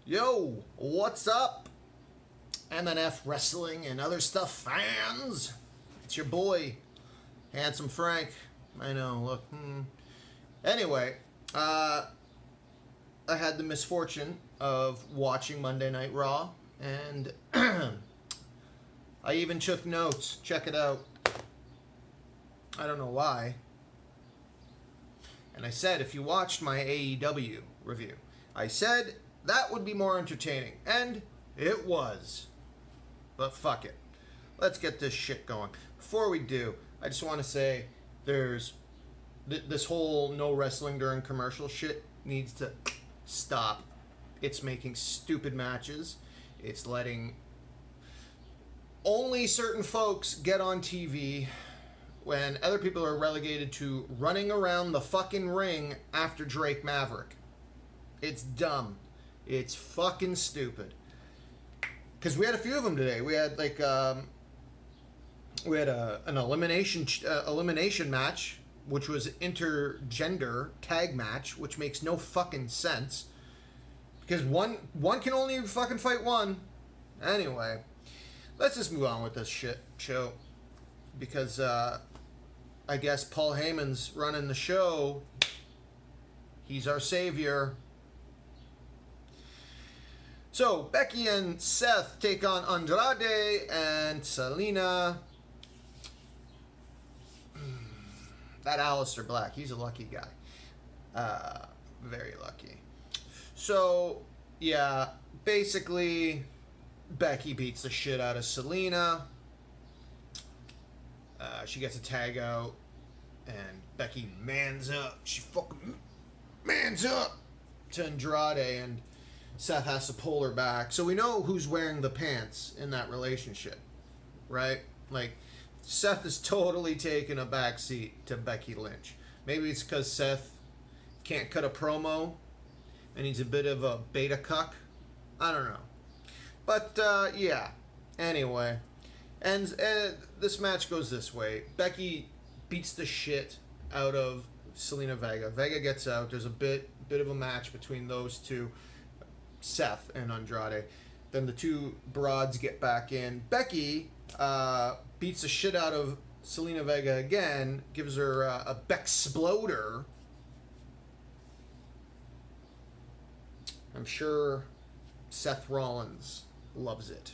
Yo, what's up? MNF Wrestling and other stuff fans. It's your boy, Handsome Frank. I know, look. Anyway, I had the misfortune of watching Monday Night Raw, and I even took notes. Check it out. I don't know why. And I said, if you watched my AEW review, I said that would be more entertaining. And it was. But fuck it. Let's get this shit going. Before we do, I just want to say there's this whole no wrestling during commercial shit needs to stop. It's making stupid matches. It's letting only certain folks get on TV when other people are relegated to running around the fucking ring after Drake Maverick. It's dumb. It's fucking stupid. Because we had a few of them today. We had like an elimination match, which was intergender tag match, which makes no fucking sense. Because one can only fucking fight one. Anyway, let's just move on with this shit show. Because I guess Paul Heyman's running the show. He's our savior. So, Becky and Seth take on Andrade and Selena. That Aleister Black, he's a lucky guy. Very lucky. So, yeah, basically, Becky beats the shit out of Selena. She gets a tag out, and Becky mans up. She fucking mans up to Andrade, and Seth has to pull her back. So we know who's wearing the pants in that relationship, right? Like, Seth is totally taking a backseat to Becky Lynch. Maybe it's because Seth can't cut a promo and he's a bit of a beta cuck. I don't know. But, yeah. Anyway. And this match goes this way. Becky beats the shit out of Selena Vega. Vega gets out. There's a bit of a match between those two, Seth and Andrade. Then the two broads get back in. Becky beats the shit out of Selena Vega again, gives her a Bexploder. I'm sure Seth Rollins loves it.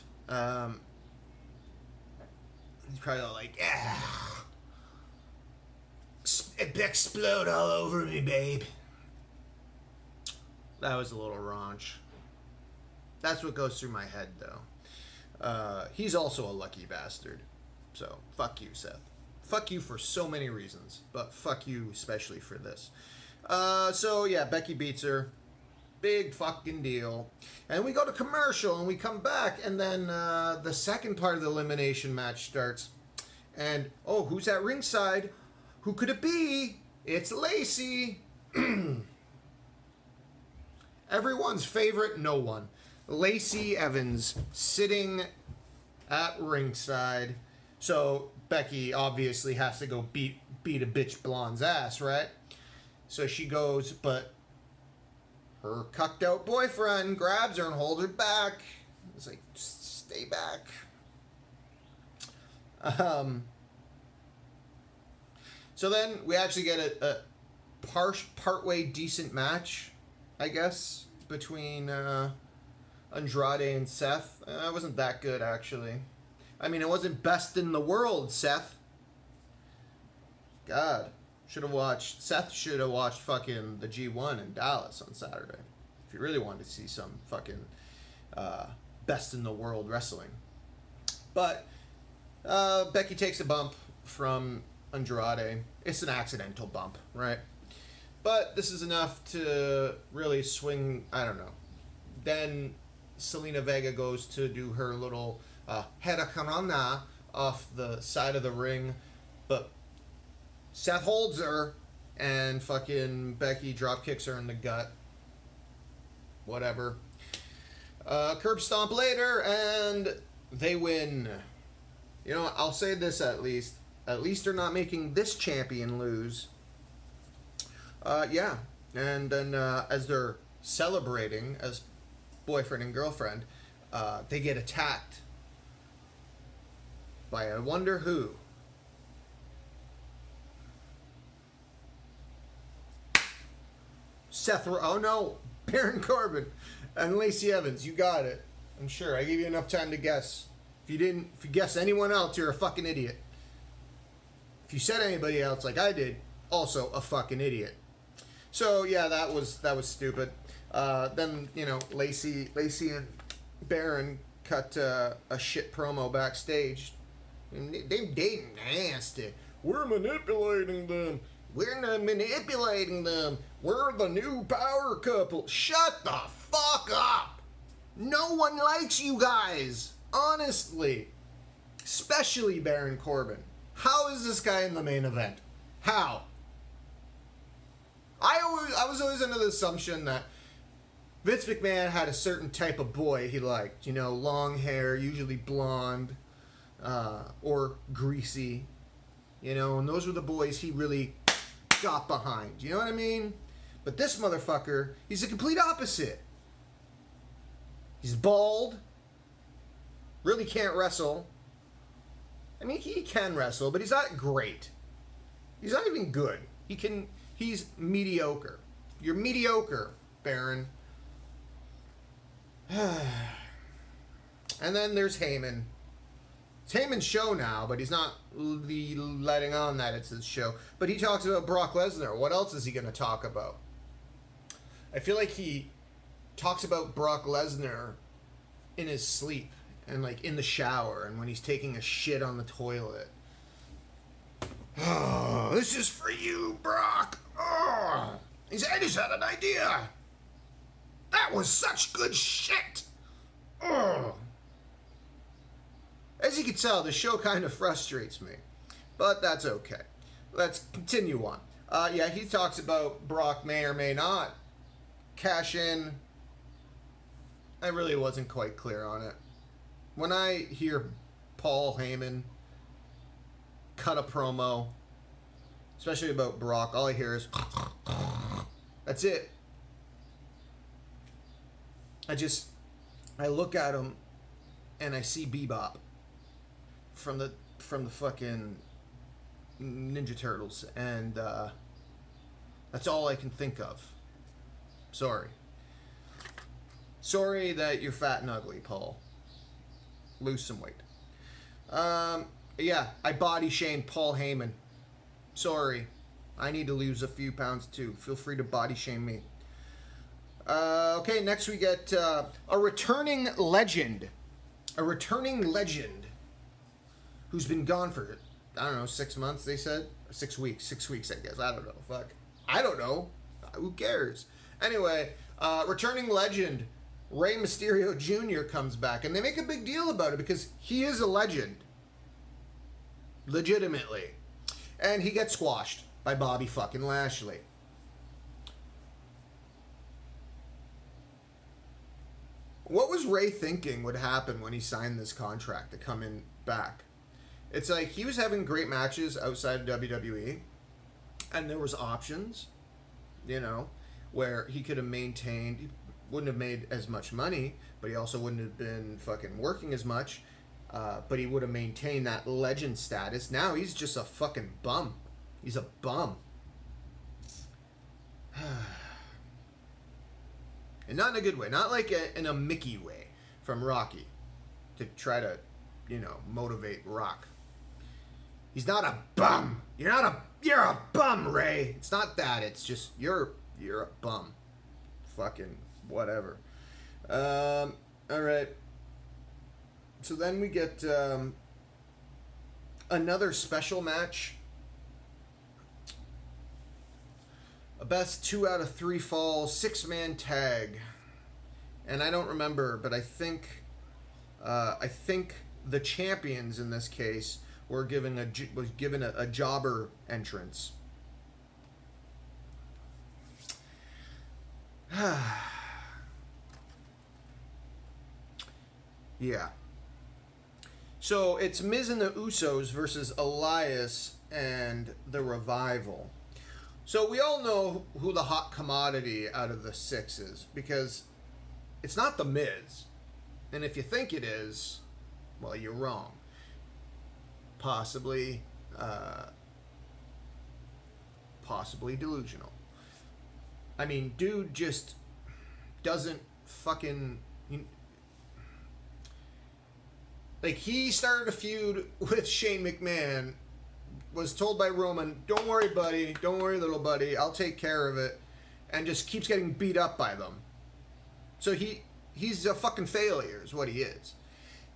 He's probably like, yeah, explode all over me, babe. That was a little raunch. That's what goes through my head, though. He's also a lucky bastard. So, fuck you, Seth. Fuck you for so many reasons, but fuck you especially for this. So, yeah, Becky beats her. Big fucking deal. And we go to commercial, and we come back, and then the second part of the elimination match starts. And, oh, who's at ringside? Who could it be? It's Lacey. Everyone's favorite, no one. Lacey Evans sitting at ringside. So Becky obviously has to go beat a bitch blonde's ass, right? So she goes, but her cucked out boyfriend grabs her and holds her back. It's like, stay back. So then we actually get a partway decent match, I guess, between Andrade and Seth. It wasn't that good, actually. I mean, it wasn't best in the world, Seth. God. Seth should have watched fucking the G1 in Dallas on Saturday. If you really wanted to see some fucking best in the world wrestling. But Becky takes a bump from Andrade. It's an accidental bump, right? But this is enough to really swing, I don't know. Then Selena Vega goes to do her little Hurricanrana off the side of the ring. But Seth holds her, and fucking Becky drop kicks her in the gut. Whatever. Curb stomp later, and they win. You know, I'll say this at least. At least they're not making this champion lose. Yeah. And then as they're celebrating, as boyfriend and girlfriend, they get attacked by I wonder who. Oh no, Baron Corbin and Lacey Evans. You got it. I'm sure. I gave you enough time to guess. If you guess anyone else, you're a fucking idiot. If you said anybody else like I did, also a fucking idiot. So yeah, that was stupid. Then Lacey and Baron cut a shit promo backstage. And they nasty. We're manipulating them. We're not manipulating them. We're the new power couple. Shut the fuck up. No one likes you guys. Honestly. Especially Baron Corbin. How is this guy in the main event? How? I was always under the assumption that Vince McMahon had a certain type of boy he liked. Long hair, usually blonde, or greasy. And those were the boys he really got behind. You know what I mean? But this motherfucker, he's the complete opposite. He's bald. Really can't wrestle. I mean, he can wrestle, but he's not great. He's not even good. He's mediocre. You're mediocre, Baron. And then there's Heyman. It's Heyman's show now, but he's not letting on that it's his show. But he talks about Brock Lesnar. What else is he going to talk about? I feel like he talks about Brock Lesnar in his sleep and like in the shower and when he's taking a shit on the toilet. Oh, this is for you, Brock. Oh, I just had an idea. That was such good shit. Oh. As you can tell, the show kind of frustrates me, but that's okay. Let's continue on. Yeah, he talks about Brock may or may not cash in. I really wasn't quite clear on it. When I hear Paul Heyman cut a promo, especially about Brock, all I hear is that's it. I look at him and I see Bebop from the fucking Ninja Turtles, and that's all I can think of. Sorry that you're fat and ugly, Paul. Lose some weight. Yeah, I body shamed Paul Heyman. Sorry, I need to lose a few pounds too. Feel free to body shame me. Okay, next we get a returning legend. A returning legend who's been gone for, 6 months, they said? 6 weeks. 6 weeks, I guess. I don't know. Fuck. I don't know. Who cares? Anyway, returning legend Rey Mysterio Jr. comes back, and they make a big deal about it because he is a legend. Legitimately. And he gets squashed by Bobby fucking Lashley. What was Rey thinking would happen when he signed this contract to come in back? It's like he was having great matches outside of WWE, and there was options, where he could have maintained, he wouldn't have made as much money, but he also wouldn't have been fucking working as much, but he would have maintained that legend status. Now he's just a fucking bum. He's a bum. And not in a good way. Not like in a Mickey way from Rocky to try to, motivate Rock. He's not a bum. You're a bum, Ray. It's not that. It's just you're a bum. Fucking whatever. All right. So then we get another special match. A best 2 out of 3 falls 6-man tag, and I don't remember, but I think the champions in this case was given a jobber entrance. Yeah. So it's Miz and the Usos versus Elias and the Revival. So we all know who the hot commodity out of the 6 is, because It's not The Miz. And if you think it is, well, you're wrong. Possibly delusional. I mean, dude just doesn't fucking... Like, he started a feud with Shane McMahon, was told by Roman, don't worry, buddy, don't worry, little buddy, I'll take care of it, and just keeps getting beat up by them. So he's a fucking failure, is what he is.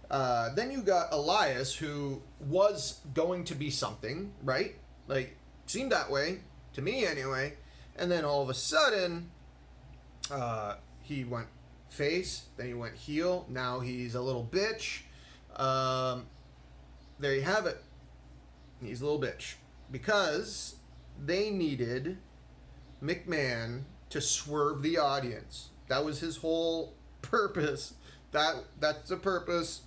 Then you got Elias, who was going to be something, right? Like, seemed that way, to me anyway. And then all of a sudden, he went face, then he went heel, now he's a little bitch. There you have it. He's a little bitch. Because they needed McMahon to swerve the audience. That was his whole purpose. That's the purpose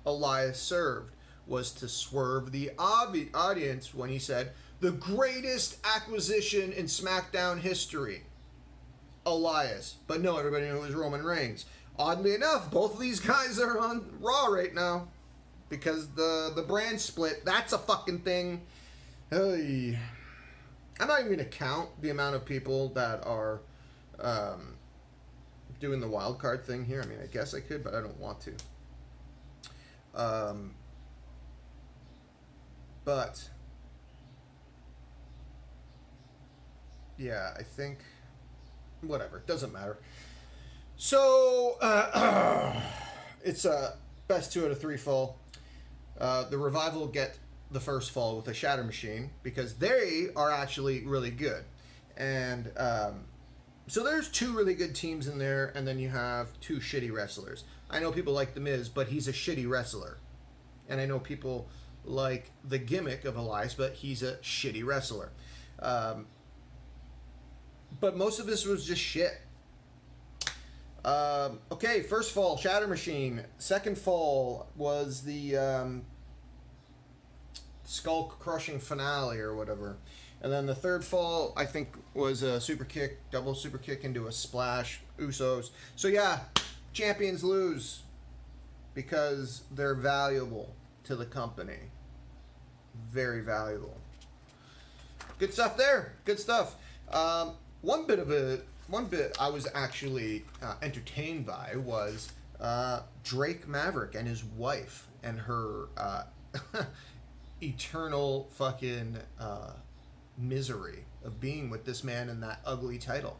Elias served, was to swerve the audience when he said, the greatest acquisition in SmackDown history, Elias. But no, everybody knew it was Roman Reigns. Oddly enough, both of these guys are on Raw right now because the brand split. That's a fucking thing. Hey. I'm not even going to count the amount of people that are doing the wild card thing here. I mean, I guess I could, but I don't want to. But yeah, I think whatever, doesn't matter. So it's a best 2 out of 3 fall. The Revival get the first fall with a Shatter Machine because they are actually really good, and so there's 2 really good teams in there, and then you have 2 shitty wrestlers. I know people like The Miz, but he's a shitty wrestler, and I know people like the gimmick of Elias, but he's a shitty wrestler. But most of this was just shit. Okay, first fall, Shatter Machine. Second fall was the skull crushing finale or whatever. And then the third fall, I think, was a super kick, double super kick into a splash, Usos. So yeah, champions lose because they're valuable to the company. Very valuable. Good stuff there. Good stuff. One bit I was actually entertained by was Drake Maverick and his wife and her eternal fucking misery of being with this man in that ugly title.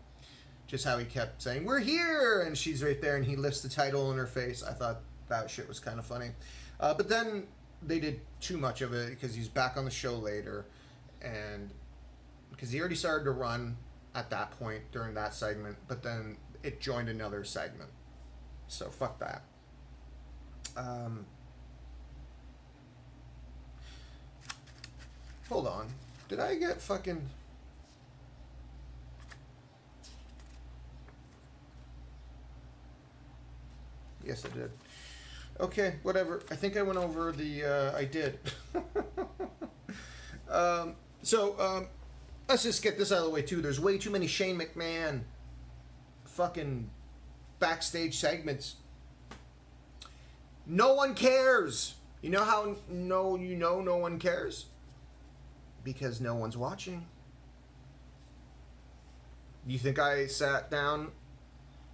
Just how he kept saying, we're here, and she's right there, and he lifts the title in her face. I thought that shit was kind of funny. But then they did too much of it because he's back on the show later, and because he already started to run at that point during that segment, but then it joined another segment. So fuck that. Hold on. Did I get fucking... Yes, I did. Okay, whatever. I think I went over the... I did. Let's just get this out of the way, too. There's way too many Shane McMahon fucking backstage segments. No one cares. You know how no one cares? Because no one's watching. You think I sat down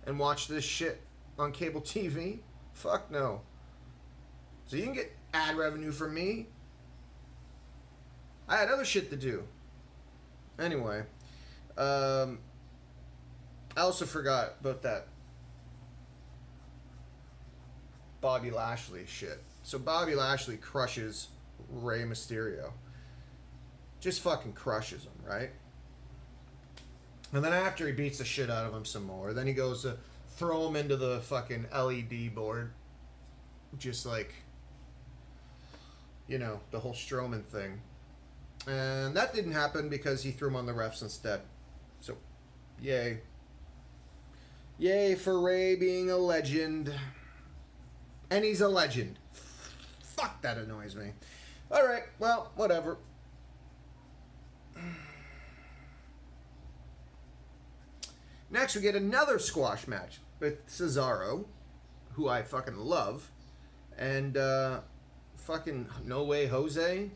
and watched this shit on cable TV? Fuck no. So you can get ad revenue from me. I had other shit to do. Anyway, I also forgot about that Bobby Lashley shit. So Bobby Lashley crushes Rey Mysterio. Just fucking crushes him, right? And then after he beats the shit out of him some more, then he goes to throw him into the fucking LED board. Just like, you know, the whole Strowman thing. And that didn't happen because he threw him on the refs instead. So, yay. Yay for Rey being a legend. And he's a legend. Fuck, that annoys me. Alright, well, whatever. Next, we get another squash match. with Cesaro, who I fucking love, and fucking No Way Jose.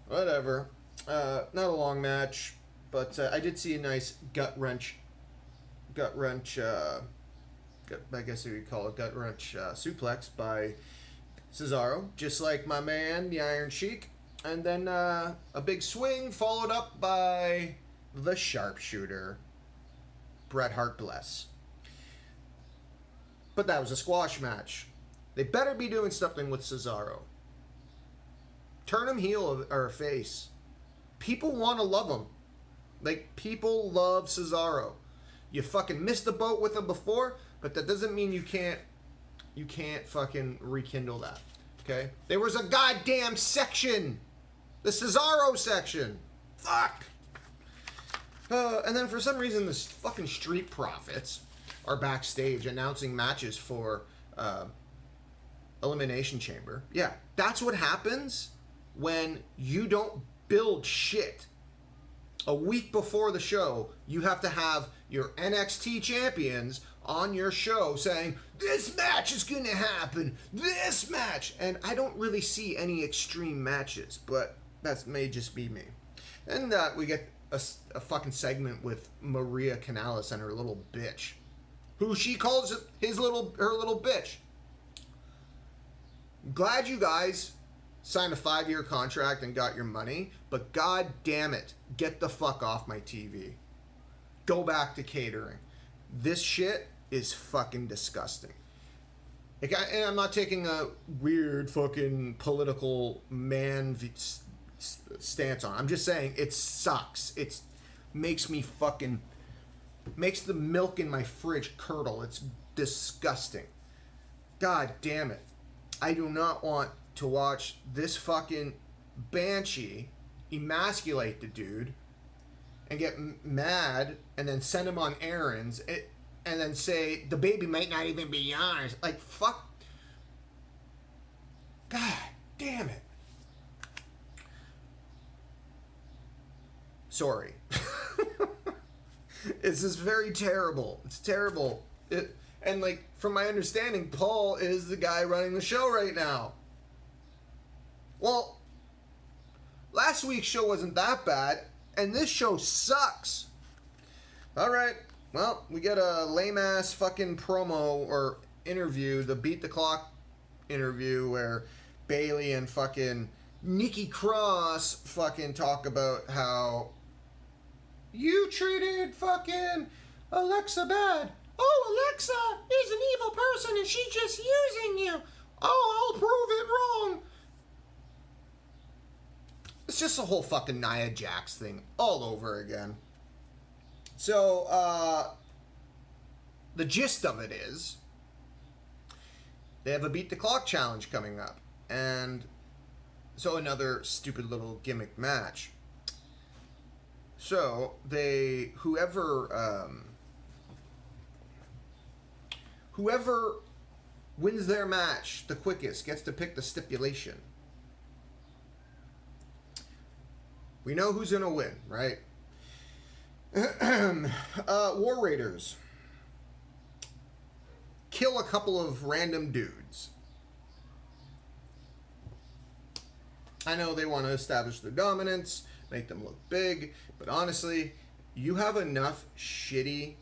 Whatever. Not a long match, but I did see a nice gut wrench. I guess you would call it gut wrench suplex by Cesaro, just like my man, the Iron Sheik. And then a big swing followed up by the sharpshooter, Bret Hart bless. But that was a squash match. They better be doing something with Cesaro. Turn him heel or face. People want to love him. Like, people love Cesaro. You fucking missed the boat with him before, but that doesn't mean you can't fucking rekindle that. Okay? There was a goddamn section. The Cesaro section. Fuck. And then for some reason, the fucking Street Profits are backstage announcing matches for Elimination Chamber. Yeah, that's what happens when you don't build shit. A week before the show, you have to have your NXT champions on your show saying, this match is going to happen, this match. And I don't really see any extreme matches, but that may just be me. And we get a fucking segment with Maria Kanellis and her little bitch, who she calls her little bitch. Glad you guys signed a 5-year contract and got your money, but god damn it, get the fuck off my TV. Go back to catering. This shit is fucking disgusting. Like, and I'm not taking a weird fucking political man stance on. I'm just saying it sucks. It makes the milk in my fridge curdle. It's disgusting. God damn it. I do not want to watch this fucking banshee emasculate the dude and get mad and then send him on errands and then say the baby might not even be yours. Like, fuck. God damn it. Sorry. It's just very terrible. It's terrible. And like, from my understanding, Paul is the guy running the show right now. Well, last week's show wasn't that bad, and this show sucks. Alright, well, we get a lame-ass fucking promo or interview, the Beat the Clock interview, where Bayley and fucking Nikki Cross fucking talk about how you treated fucking Alexa bad. Oh, Alexa is an evil person and she's just using you. Oh, I'll prove it wrong. It's just a whole fucking Nia Jax thing all over again. So, the gist of it is, they have a Beat the Clock challenge coming up. And so another stupid little gimmick match. So, whoever wins their match the quickest gets to pick the stipulation. We know who's going to win, right? War Raiders. Kill a couple of random dudes. I know they want to establish their dominance, make them look big, but honestly, you have enough shitty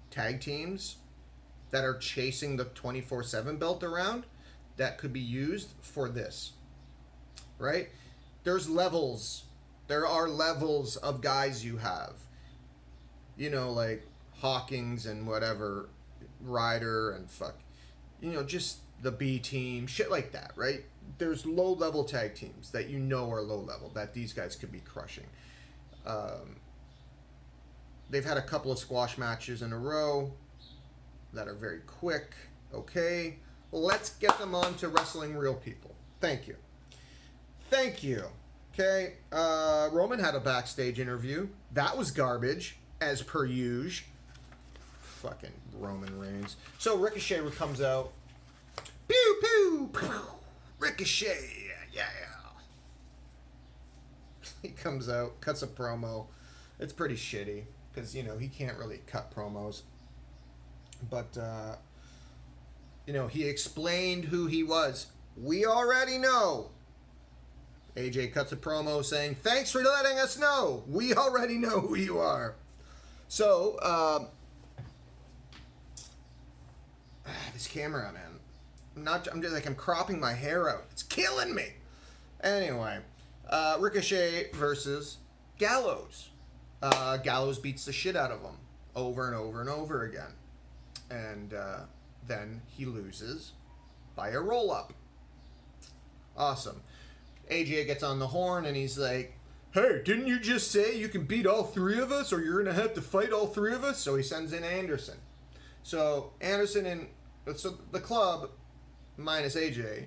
tag teams that are chasing the 24/7 belt around that could be used for this, right? There's levels. There are levels of guys you have. You know, like Hawkins and whatever, Ryder and just the B team, shit like that, right? There's low-level tag teams that you know are low-level, that these guys could be crushing. They've had a couple of squash matches in a row that are very quick. Okay, let's get them on to wrestling real people. Thank you. Okay, Roman had a backstage interview. That was garbage, as per usual. Fucking Roman Reigns. So Ricochet comes out. Pew, pew, pew. Ricochet, yeah. He comes out, cuts a promo. It's pretty shitty. because, you know, he can't really cut promos. But, you know, he explained who he was. We already know. AJ cuts a promo saying, thanks for letting us know. We already know who you are. So, this camera, man. I'm just like, I'm cropping my hair out. It's killing me. Anyway, Ricochet versus Gallows. Gallows beats the shit out of him over and over and over again. And then he loses by a roll-up. Awesome. AJ gets on the horn and he's like, hey, didn't you just say you can beat all three of us or you're going to have to fight all three of us? So he sends in Anderson. So Anderson and so the club, minus AJ,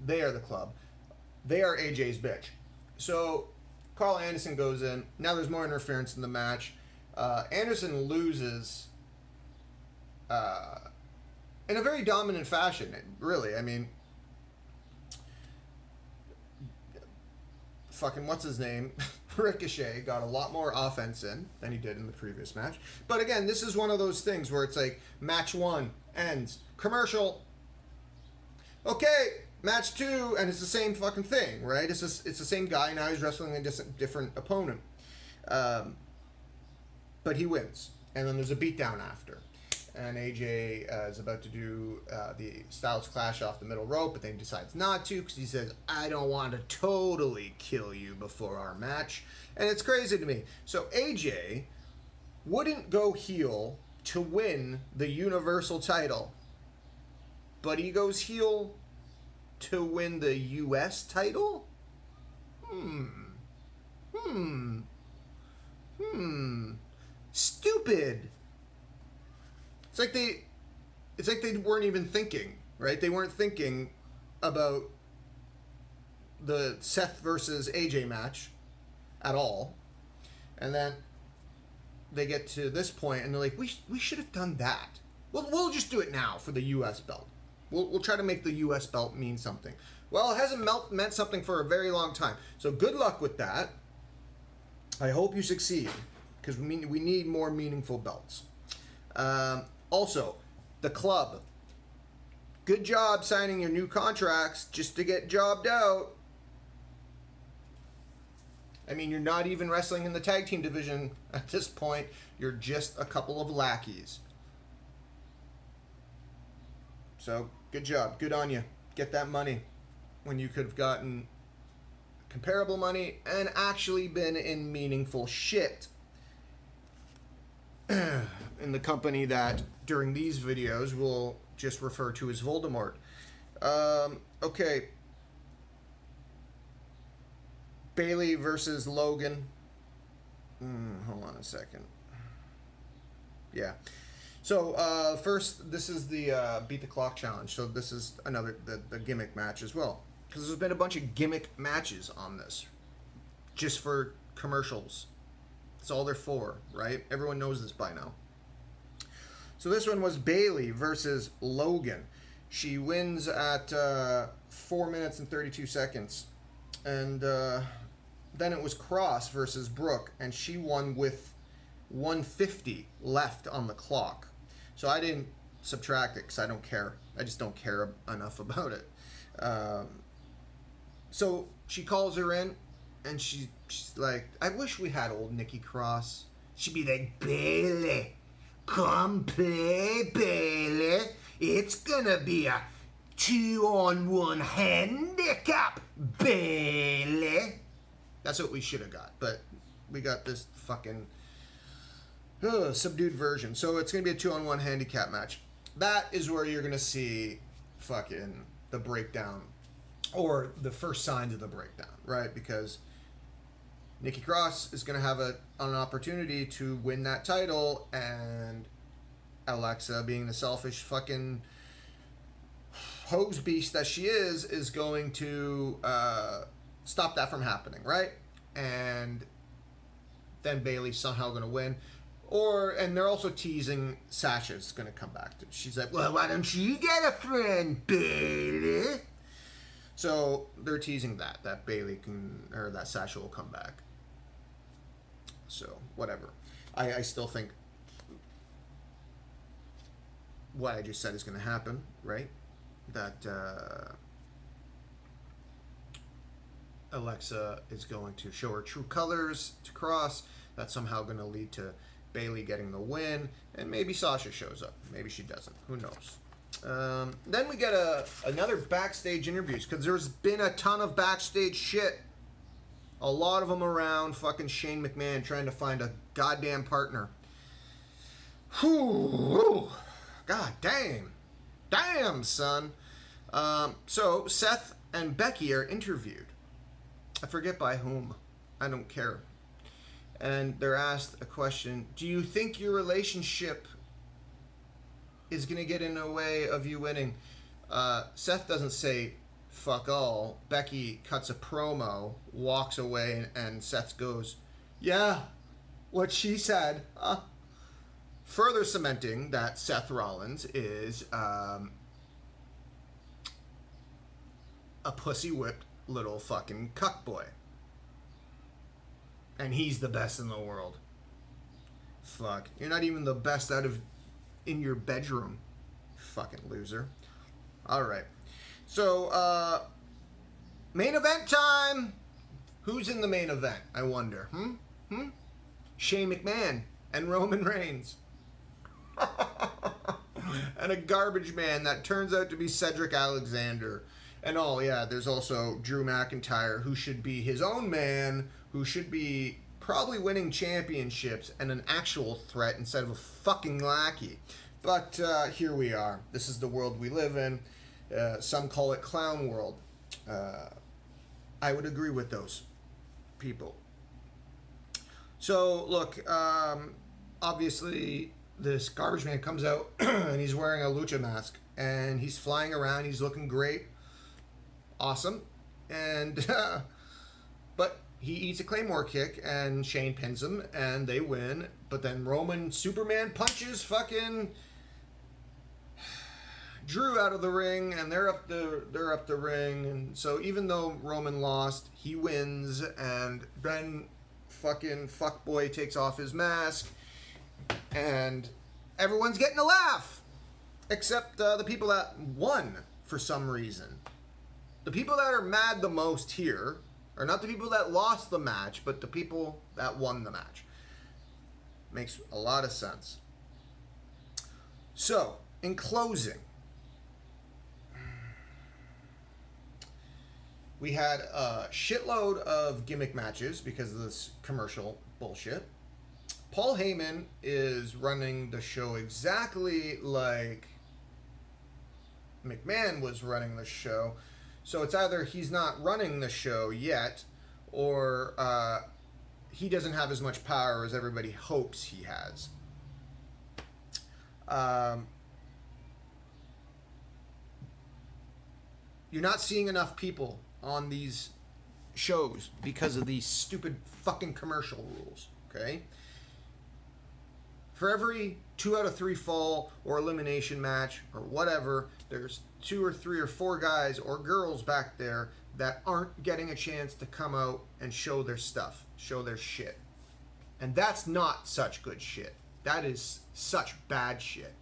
they are the club. They are AJ's bitch. So Carl Anderson goes in. Now there's more interference in the match. Anderson loses in a very dominant fashion, really. I mean, fucking what's his name? Ricochet got a lot more offense in than he did in the previous match. But again, this is one of those things where it's like match 1 ends, commercial. Okay, match 2, and it's the same fucking thing, right? It's the same guy. Now he's wrestling a different opponent, but he wins, and then there's a beatdown after. And AJ is about to do the Styles Clash off the middle rope, but then he decides not to because he says, I don't want to totally kill you before our match. And it's crazy to me. So AJ wouldn't go heel to win the Universal title, but he goes heel to win the U.S. title? Stupid. It's like they weren't even thinking, right? They weren't thinking about the Seth versus AJ match at all. And then they get to this point and they're like, we should have done that. We'll just do it now for the U.S. belt. We'll try to make the U.S. belt mean something. Well, it hasn't meant something for a very long time. So good luck with that. I hope you succeed because we need more meaningful belts. Also, the club. Good job signing your new contracts just to get jobbed out. I mean, you're not even wrestling in the tag team division at this point. You're just a couple of lackeys. So, good job. Good on you. Get that money when you could have gotten comparable money and actually been in meaningful shit. In the company that during these videos we'll just refer to as Voldemort. Okay. Bayley versus Logan. Hold on a second. Yeah. So first, this is the Beat the Clock challenge. So this is another the gimmick match as well, because there's been a bunch of gimmick matches on this, just for commercials. That's all they're for, right? Everyone knows this by now. So this one was Bayley versus Logan. She wins at 4 minutes and 32 seconds. And then it was Cross versus Brooke, and she won with 150 left on the clock. So I didn't subtract it because I don't care. I just don't care enough about it. So she calls her in, and she's like, I wish we had old Nikki Cross. She'd be like, Bayley, come play, Bayley. It's gonna be a 2-on-1 handicap, Bayley. That's what we should have got, but we got this fucking subdued version. So it's gonna be a 2-on-1 handicap match. That is where you're gonna see fucking the breakdown, or the first signs of the breakdown, right? Because Nikki Cross is going to have an opportunity to win that title, and Alexa, being the selfish fucking hose beast that she is going to stop that from happening, right? And then Bayley's somehow going to win. And they're also teasing Sasha's going to come back. She's like, well, why don't you get a friend, Bayley? So they're teasing that Bayley can, or that Sasha will come back. So, whatever. I still think what I just said is going to happen, right? That Alexa is going to show her true colors to Cross. That's somehow going to lead to Bayley getting the win, and maybe Sasha shows up. Maybe she doesn't. Who knows? Then we get another backstage interviews, because there's been a ton of backstage shit. A lot of them around fucking Shane McMahon trying to find a goddamn partner. Whew. God damn. Damn, son. So Seth and Becky are interviewed. I forget by whom. I don't care. And they're asked a question. Do you think your relationship is going to get in the way of you winning? Seth doesn't say fuck all. Becky cuts a promo, walks away, and Seth goes, yeah, what she said. Further cementing that Seth Rollins is a pussy-whipped little fucking cuckboy. And he's the best in the world. Fuck. You're not even the best in your bedroom. Fucking loser. Alright. So, main event time! Who's in the main event, I wonder? Shane McMahon and Roman Reigns. And a garbage man that turns out to be Cedric Alexander. And there's also Drew McIntyre, who should be his own man, who should be probably winning championships and an actual threat instead of a fucking lackey. But here we are. This is the world we live in. Some call it clown world. I would agree with those people. So, look, obviously this garbage man comes out and he's wearing a lucha mask and he's flying around. He's looking great. Awesome. And but he eats a Claymore kick and Shane pins him and they win. But then Roman Superman punches fucking Drew out of the ring, and they're up the ring. And so even though Roman lost, he wins, and then fucking fuckboy takes off his mask, and everyone's getting a laugh, except the people that won for some reason. The people that are mad the most here are not the people that lost the match, but the people that won the match. Makes a lot of sense. So, in closing, we had a shitload of gimmick matches because of this commercial bullshit. Paul Heyman is running the show exactly like McMahon was running the show. So it's either he's not running the show yet, or he doesn't have as much power as everybody hopes he has. You're not seeing enough people on these shows because of these stupid fucking commercial rules, okay? For every 2 out of 3 fall or elimination match or whatever, there's 2 or 3 or 4 guys or girls back there that aren't getting a chance to come out and show their stuff, show their shit. And that's not such good shit. That is such bad shit.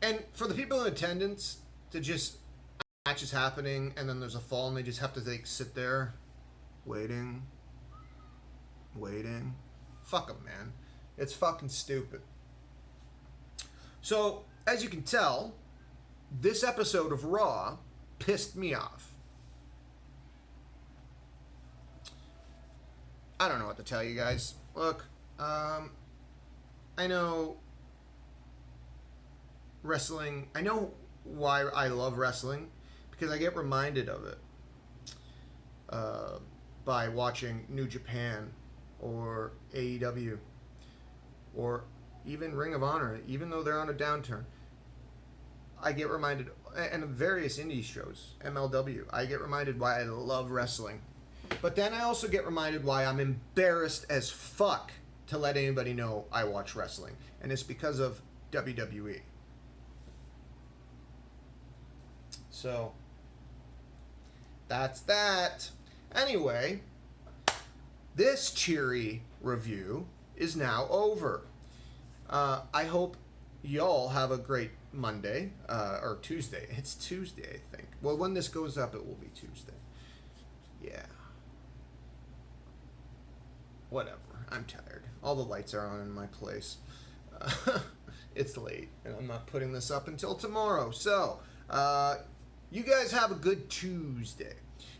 And for the people in attendance to just match is happening and then there's a fall and they just have to sit there waiting. Fuck them, man. It's fucking stupid. So, as you can tell, this episode of Raw pissed me off. I don't know what to tell you guys. Look, I know wrestling. I know why I love wrestling, because I get reminded of it by watching New Japan or AEW or even Ring of Honor. Even though they're on a downturn, I get reminded, and various indie shows, MLW, I get reminded why I love wrestling. But then I also get reminded why I'm embarrassed as fuck to let anybody know I watch wrestling. And it's because of WWE. So, that's that. Anyway, this cheery review is now over. I hope y'all have a great Monday, or Tuesday. It's Tuesday, I think. Well, when this goes up, it will be Tuesday. Yeah. Whatever. I'm tired. All the lights are on in my place. It's late, and I'm not putting this up until tomorrow. So, you guys have a good Tuesday.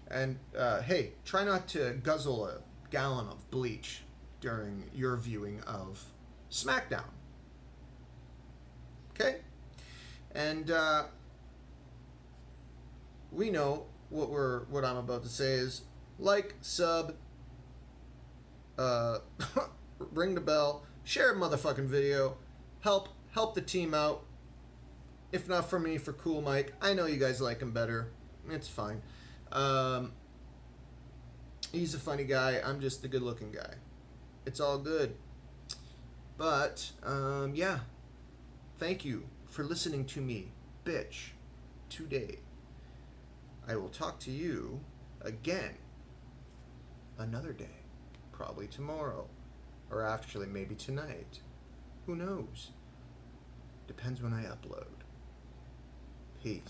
And, hey, try not to guzzle a gallon of bleach during your viewing of SmackDown. Okay? And, we know what I'm about to say is like, sub, ring the bell, share a motherfucking video, help the team out. If not for me, for Cool Mike. I know you guys like him better. It's fine. He's a funny guy. I'm just a good-looking guy. It's all good. But, yeah. Thank you for listening to me, bitch, today. I will talk to you again another day. Probably tomorrow. Or actually, maybe tonight. Who knows? Depends when I upload. Peace.